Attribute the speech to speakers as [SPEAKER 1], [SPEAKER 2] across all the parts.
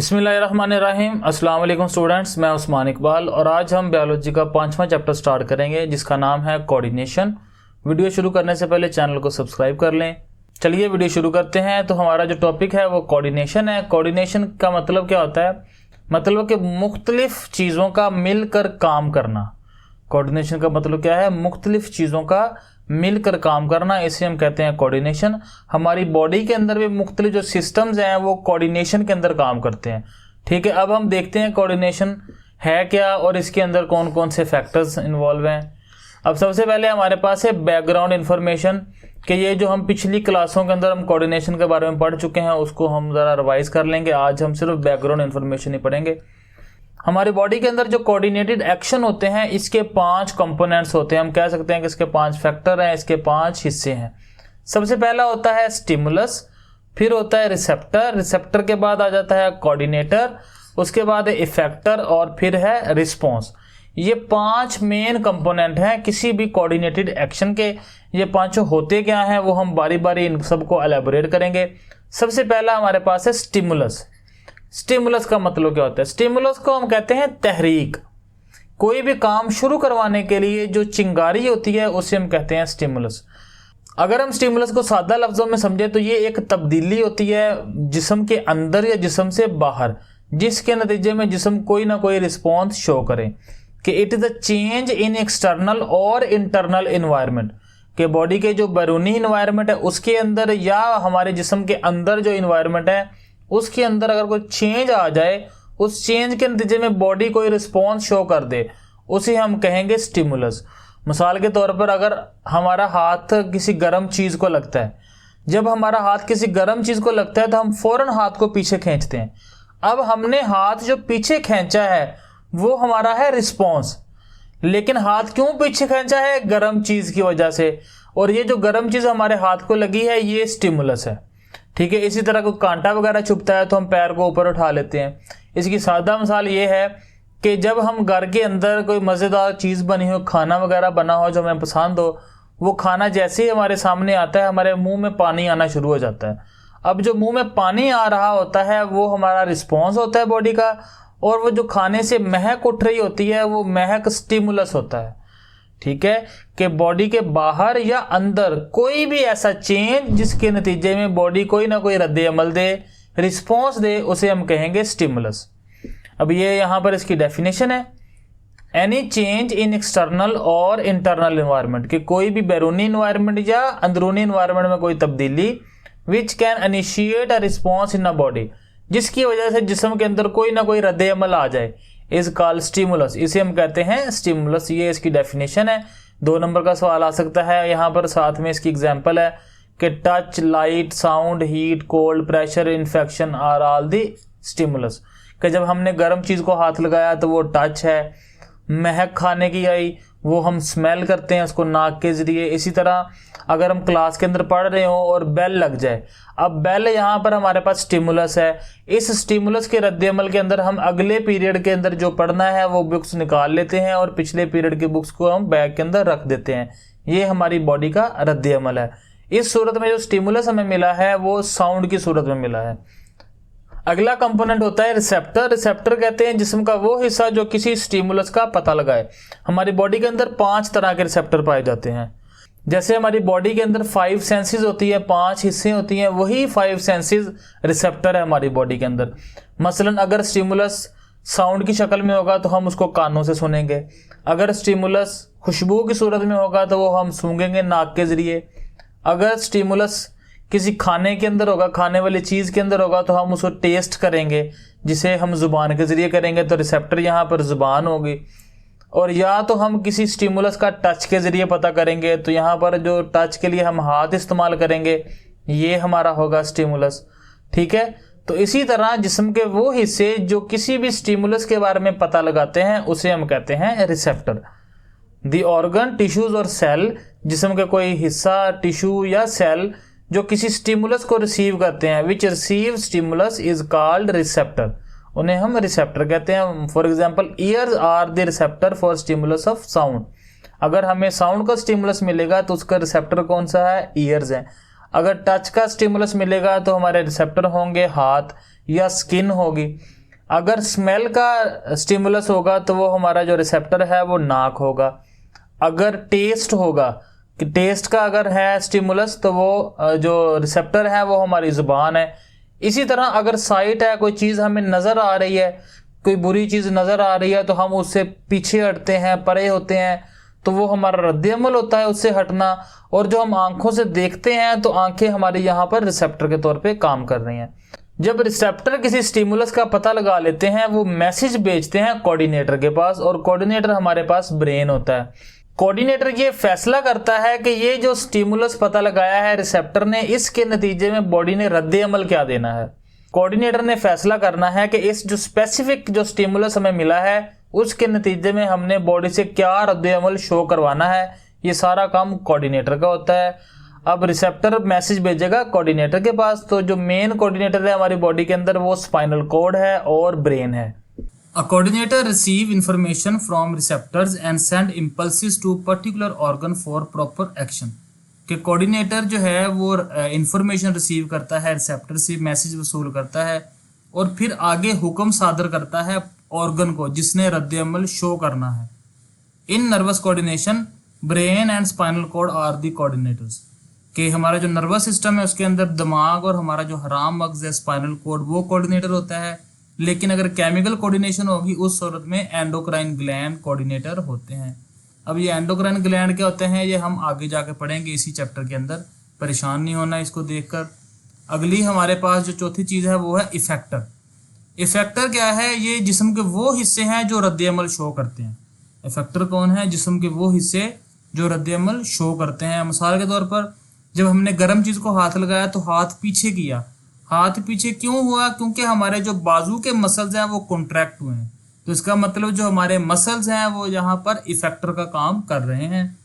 [SPEAKER 1] बिस्मिल्लाहिर्रहमानिर्रहीम। अस्सलाम वालेकुम स्टूडेंट्स, मैं उस्मान इकबाल और आज हम बायोलॉजी का 5वां चैप्टर स्टार्ट करेंगे जिसका नाम है कोऑर्डिनेशन। वीडियो शुरू करने से पहले चैनल को सब्सक्राइब कर लें। चलिए वीडियो शुरू करते हैं। तो हमारा जो टॉपिक है वो कोऑर्डिनेशन है। कोऑर्डिनेशन का मतलब क्या होता है? मतलब कि मुख्तलिफ चीज़ों का मिलकर काम करना। कोऑर्डिनेशन का मतलब क्या है? मुख्तलिफ चीज़ों का मिलकर काम करना, इसे हम कहते हैं कोऑर्डिनेशन। हमारी बॉडी के अंदर भी मुख्तलिफ जो सिस्टम्स हैं वो कोऑर्डिनेशन के अंदर काम करते हैं। ठीक है, अब हम देखते हैं कोऑर्डिनेशन है क्या और इसके अंदर कौन कौन से फैक्टर्स इन्वॉल्व हैं। अब सबसे पहले हमारे पास है बैकग्राउंड इन्फॉर्मेशन कि ये जो हम पिछली क्लासों के अंदर हम कोऑर्डिनेशन के बारे में पढ़ चुके हैं उसको हम ज़रा रिवाइज कर लेंगे। आज हम सिर्फ बैकग्राउंड इन्फॉर्मेशन ही पढ़ेंगे। हमारी बॉडी के अंदर जो कोऑर्डिनेटेड एक्शन होते हैं इसके 5 कंपोनेंट्स होते हैं। हम कह सकते हैं कि इसके 5 फैक्टर हैं, इसके 5 हिस्से हैं। सबसे पहला होता है स्टिमुलस, फिर होता है रिसेप्टर, रिसेप्टर के बाद आ जाता है कोऑर्डिनेटर, उसके बाद है इफेक्टर और फिर है रिस्पॉन्स। ये 5 मेन कंपोनेंट हैं किसी भी कोऑर्डिनेटेड एक्शन के। ये पांचों होते क्या हैं वो हम बारी बारी इन सबको एलैबोरेट करेंगे। सबसे पहला हमारे पास है स्टिमुलस। स्टिमुलस का मतलब क्या होता है? स्टिमुलस को हम कहते हैं तहरीक। कोई भी काम शुरू करवाने के लिए जो चिंगारी होती है उसे हम कहते हैं स्टिमुलस। अगर हम स्टिमुलस को सादा लफ्जों में समझे तो ये एक तब्दीली होती है जिस्म के अंदर या जिस्म से बाहर, जिसके नतीजे में जिस्म कोई ना कोई रिस्पॉन्स शो करे। कि it is a change in external और इंटरनल इन्वायरमेंट, के बॉडी के जो बैरूनी इन्वायरमेंट है उसके अंदर या हमारे जिस्म के अंदर जो इन्वायरमेंट है उसके अंदर अगर कोई चेंज आ जाए, उस चेंज के नतीजे में बॉडी कोई रिस्पॉन्स शो कर दे, उसे हम कहेंगे स्टिमुलस। मिसाल के तौर पर अगर हमारा हाथ किसी गर्म चीज़ को लगता है, जब हमारा हाथ किसी गर्म चीज़ को लगता है तो हम फौरन हाथ को पीछे खींचते हैं। अब हमने हाथ जो पीछे खींचा है वो हमारा है रिस्पॉन्स, लेकिन हाथ क्यों पीछे खींचा है? गर्म चीज़ की वजह से। और ये जो गर्म चीज़ हमारे हाथ को लगी है ये स्टिमुलस है। ठीक है, इसी तरह कोई कांटा वगैरह चुभता है तो हम पैर को ऊपर उठा लेते हैं। इसकी सादा मिसाल ये है कि जब हम घर के अंदर कोई मज़ेदार चीज़ बनी हो, खाना वगैरह बना हो जो हमें पसंद हो, वो खाना जैसे ही हमारे सामने आता है हमारे मुंह में पानी आना शुरू हो जाता है। अब जो मुंह में पानी आ रहा होता है वो हमारा रिस्पॉन्स होता है बॉडी का, और वो जो खाने से महक उठ रही होती है वो महक स्टिमुलस होता है। ठीक है, कि बॉडी के बाहर या अंदर कोई भी ऐसा चेंज जिसके नतीजे में बॉडी कोई ना कोई रद्द अमल दे, रिस्पॉन्स दे, उसे हम कहेंगे स्टिमुलस। अब ये यहाँ पर इसकी डेफिनेशन है, एनी चेंज इन एक्सटर्नल और इंटरनल इन्वायरमेंट, कि कोई भी बैरूनी इन्वायरमेंट या अंदरूनी इन्वायरमेंट में कोई तब्दीली which can initiate a response in a body, जिसकी वजह से जिस्म के अंदर कोई ना कोई रद्द अमल आ जाए, इज कॉल्ड स्टिमुलस। इसे हम कहते हैं स्टिमुलस। ये इसकी डेफिनेशन है। 2 नंबर का सवाल आ सकता है यहाँ पर, साथ में इसकी एग्जांपल है कि touch, light, sound, heat, cold, pressure, infection are all the stimulus. कि जब हमने गर्म चीज़ को हाथ लगाया तो वो टच है, महक खाने की आई वो हम स्मेल करते हैं उसको नाक के ज़रिए। इसी तरह अगर हम क्लास के अंदर पढ़ रहे हो और बेल लग जाए, अब बेल यहाँ पर हमारे पास स्टिमुलस है। इस स्टिमुलस के रद्द-ए-अमल के अंदर हम अगले पीरियड के अंदर जो पढ़ना है वो बुक्स निकाल लेते हैं और पिछले पीरियड की बुक्स को हम बैग के अंदर रख देते हैं। ये हमारी बॉडी का रद्द-ए-अमल है। इस सूरत में जो स्टिमुलस हमें मिला है वो साउंड की सूरत में मिला है। अगला कंपोनेंट होता है रिसेप्टर। रिसेप्टर कहते हैं जिस्म का वो हिस्सा जो किसी स्टिमुलस का पता लगाए। हमारी बॉडी के अंदर 5 तरह के रिसेप्टर पाए जाते हैं। जैसे हमारी बॉडी के अंदर 5 सेंसेस होती है, 5 हिस्से होती हैं, वही 5 सेंसेस रिसेप्टर है हमारी बॉडी के अंदर। मसलन अगर स्टिमुलस साउंड की शक्ल में होगा तो हम उसको कानों से सुनेंगे। अगर स्टिमुलस खुशबू की सूरत में होगा तो वो हम सूंघेंगे नाक के ज़रिए। अगर स्टिमुलस किसी खाने के अंदर होगा, खाने वाली चीज़ के अंदर होगा, तो हम उसको टेस्ट करेंगे जिसे हम ज़ुबान के ज़रिए करेंगे, तो रिसेप्टर यहाँ पर ज़ुबान होगी। और या तो हम किसी स्टिमुलस का टच के ज़रिए पता करेंगे, तो यहाँ पर जो टच के लिए हम हाथ इस्तेमाल करेंगे ये हमारा होगा स्टिमुलस। ठीक है, तो इसी तरह जिस्म के वो हिस्से जो किसी भी स्टिमुलस के बारे में पता लगाते हैं उसे हम कहते हैं रिसेप्टर। दी ऑर्गन, टिश्यूज और सेल, जिस्म के कोई हिस्सा, टिश्यू या सेल जो किसी स्टिमुलस को रिसीव करते हैं, which receive stimulus is called receptor, उन्हें हम रिसेप्टर कहते हैं। For example ears are the receptor for stimulus of sound. अगर हमें साउंड का स्टिमुलस मिलेगा तो उसका रिसेप्टर कौन सा है? ईयर्स है। अगर टच का स्टिमुलस मिलेगा तो हमारे रिसेप्टर होंगे हाथ या स्किन होगी। अगर स्मेल का स्टिमुलस होगा तो वो हमारा जो रिसेप्टर है वो नाक होगा। अगर टेस्ट होगा कि टेस्ट का अगर है स्टिमुलस तो वो जो रिसेप्टर है वो हमारी ज़ुबान है। इसी तरह अगर साइट है, कोई चीज़ हमें नज़र आ रही है, कोई बुरी चीज़ नज़र आ रही है तो हम उससे पीछे हटते हैं, परे होते हैं, तो वो हमारा रद्द-ए-अमल होता है उससे हटना। और जो हम आंखों से देखते हैं तो आंखें हमारी यहाँ पर रिसेप्टर के तौर पे काम कर रही हैं। जब रिसेप्टर किसी स्टिमुलस का पता लगा लेते हैं, वो मैसेज भेजते हैं कोऑर्डिनेटर के पास, और कोऑर्डिनेटर हमारे पास ब्रेन होता है। कोऑर्डिनेटर ये फैसला करता है कि ये जो स्टिमुलस पता लगाया है रिसेप्टर ने, इसके नतीजे में बॉडी ने रद्द-ए-अमल क्या देना है। कोऑर्डिनेटर ने फैसला करना है कि इस जो स्पेसिफिक जो स्टिमुलस हमें मिला है उसके नतीजे में हमने बॉडी से क्या रद्द-ए-अमल शो करवाना है। ये सारा काम कोऑर्डिनेटर का होता है। अब रिसेप्टर मैसेज भेजेगा कोऑर्डिनेटर के पास, तो जो मेन कोऑर्डिनेटर है हमारी बॉडी के अंदर वो स्पाइनल कॉर्ड है और ब्रेन है। A coordinator receive information from receptors and send impulses to particular organ for proper action। कि कोऑर्डिनेटर जो है वो इंफॉर्मेशन रिसीव करता है, रिसेप्टर से मैसेज वसूल करता है और फिर आगे हुक्म सादर करता है ऑर्गन को जिसने रद्द-ए-अमल शो करना है। In nervous coordination brain and spinal cord are the coordinators. कि हमारा जो नर्वस सिस्टम है उसके अंदर दिमाग और हमारा जो हराम मगज है स्पाइनल कॉर्ड वो कोऑर्डिनेटर होता है। लेकिन अगर केमिकल कोऑर्डिनेशन होगी उस सूरत में एंडोक्राइन ग्लैंड कोऑर्डिनेटर होते हैं। अब ये एंडोक्राइन ग्लैंड क्या होते हैं ये हम आगे जाके पढ़ेंगे इसी चैप्टर के अंदर, परेशान नहीं होना इसको देखकर। अगली हमारे पास जो चौथी चीज़ है वो है इफेक्टर। इफेक्टर क्या है? ये जिस्म के वो हिस्से हैं जो रद्द-ए-अमल शो करते हैं। इफेक्टर कौन है? जिस्म के वो हिस्से जो रद्द-ए-अमल शो करते हैं। मिसाल के तौर पर जब हमने गर्म चीज़ को हाथ लगाया तो हाथ पीछे किया। हाथ पीछे क्यों हुआ? क्योंकि हमारे जो बाजू के मसल्स हैं वो कॉन्ट्रैक्ट हुए हैं। तो इसका मतलब जो हमारे मसल्स हैं वो यहाँ पर इफेक्टर का काम कर रहे हैं।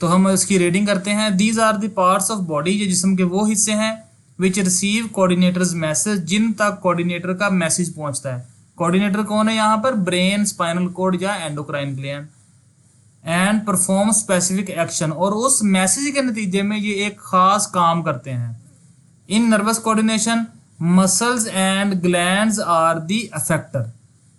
[SPEAKER 1] तो हम इसकी रीडिंग करते हैं। These are the parts of body, ये जिस्म के वो हिस्से हैं विच रिसीव कोऑर्डिनेटर्स मैसेज, जिन तक कोऑर्डिनेटर का मैसेज पहुंचता है। कोऑर्डिनेटर कौन है यहाँ पर? ब्रेन, स्पाइनल कॉर्ड या endocrine gland. And perform specific action, और उस मैसेज के नतीजे में ये एक खास काम करते हैं। In nervous coordination muscles and glands are the effector.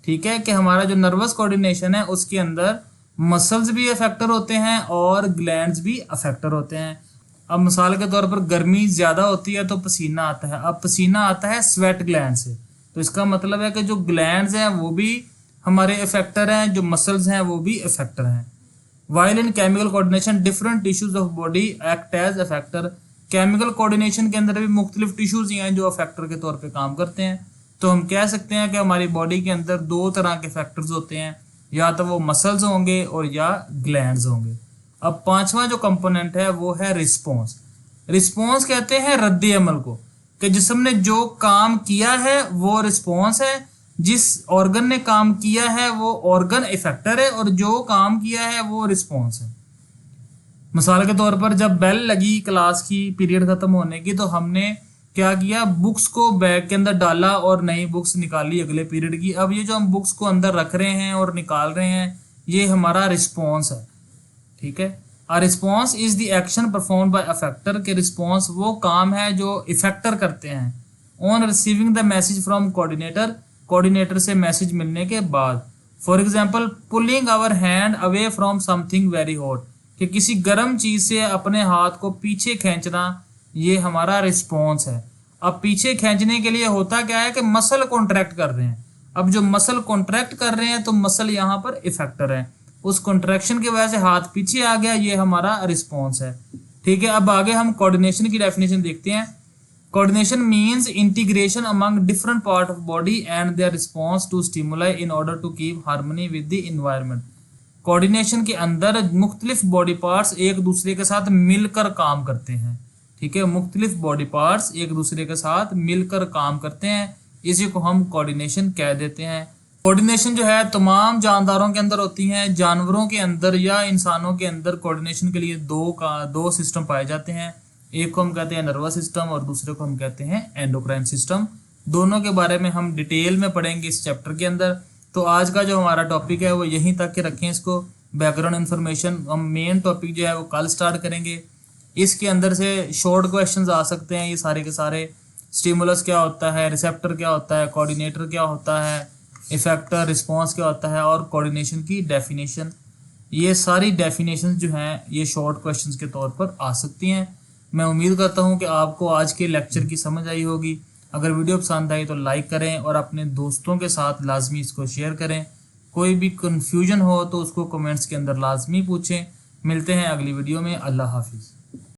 [SPEAKER 1] ठीक है कि हमारा जो नर्वस कोऑर्डिनेशन है उसके अंदर मसल्स भी अफेक्टर होते हैं और ग्लैंड्स भी अफेक्टर होते हैं। अब मिसाल के तौर पर गर्मी ज़्यादा होती है तो पसीना आता है। अब पसीना आता है स्वेट ग्लैंड से, तो इसका मतलब है कि जो ग्लैंड्स हैं वो भी हमारे अफेक्टर हैं, जो मसल्स हैं वो भी अफेक्टर हैं। While in chemical coordination different tissues of body act as effector. Chemical coordination के अंदर भी मुख्तलिफ टिश्यूज हैं जो अफेक्टर के तौर पे काम करते हैं। तो हम कह सकते हैं कि हमारी बॉडी के अंदर दो तरह के फैक्टर्स होते हैं, या तो वो मसल्स होंगे और या ग्लैंड्स होंगे। अब पांचवा जो कंपोनेंट है वो है रिस्पॉन्स। रिस्पॉन्स कहते हैं रद्द-ए-अमल को, कि जिस्म ने जो काम किया है वो रिस्पॉन्स है, जिस ऑर्गन ने काम किया है वो ऑर्गन इफेक्टर है और जो काम किया है वो रिस्पॉन्स है। मिसाल के तौर पर जब बेल लगी क्लास की पीरियड खत्म होने की तो हमने क्या किया? बुक्स को बैग के अंदर डाला और नई बुक्स निकाली अगले पीरियड की। अब ये जो हम बुक्स को अंदर रख रहे हैं और निकाल रहे हैं ये हमारा रिस्पॉन्स है। ठीक है, a response is the action perform by affector. के रिस्पॉन्स वो काम है जो इफेक्टर करते हैं on receiving the message from coordinator, coordinator से मैसेज मिलने के बाद। For example pulling our hand away from something very hot, कि किसी गर्म चीज से अपने हाथ को पीछे खींचना, ये हमारा रिस्पॉन्स है। अब पीछे खींचने के लिए होता क्या है कि मसल कॉन्ट्रैक्ट कर रहे हैं। अब जो मसल कॉन्ट्रैक्ट कर रहे हैं तो मसल यहाँ पर इफेक्टर है, उस कॉन्ट्रैक्शन की वजह से हाथ पीछे आ गया, ये हमारा रिस्पॉन्स है। ठीक है, अब आगे हम कोऑर्डिनेशन की डेफिनेशन देखते हैं। Coordination means integration among different part of body and their response to stimuli in order to keep harmony with the environment. Coordination के अंदर मुख्तलिफ बॉडी पार्ट्स एक दूसरे के साथ मिलकर काम करते हैं। ठीक है, मुख्तलिफ बॉडी पार्ट्स एक दूसरे के साथ मिलकर काम करते हैं, इसी को हम कोऑर्डिनेशन कह देते हैं। कोऑर्डिनेशन जो है तमाम जानदारों के अंदर होती हैं। जानवरों के अंदर या इंसानों के अंदर कोऑर्डिनेशन के लिए दो सिस्टम पाए जाते हैं। एक को हम कहते हैं नर्वस सिस्टम और दूसरे को हम कहते हैं एंडोक्राइन सिस्टम। दोनों के बारे में हम डिटेल में पढ़ेंगे इस चैप्टर के अंदर। तो आज का जो हमारा टॉपिक है वो यहीं तक के रखें इसको, बैकग्राउंड इन्फॉर्मेशन। हम मेन टॉपिक जो है वो कल स्टार्ट करेंगे। इसके अंदर से शॉर्ट क्वेश्चंस आ सकते हैं, ये सारे के सारे स्टिमुलस क्या होता है, रिसेप्टर क्या होता है, कोऑर्डिनेटर क्या होता है, इफेक्टर, रिस्पॉन्स क्या होता है और कोऑर्डिनेशन की डेफिनेशन। ये सारी डेफिनेशन जो हैं ये शॉर्ट क्वेश्चंस के तौर पर आ सकती हैं। मैं उम्मीद करता हूँ कि आपको आज के लेक्चर की समझ आई होगी। अगर वीडियो पसंद आई तो लाइक करें और अपने दोस्तों के साथ लाजमी इसको शेयर करें। कोई भी कन्फ्यूजन हो तो उसको कमेंट्स के अंदर लाजमी पूछें। मिलते हैं अगली वीडियो में। अल्लाह हाफिज़।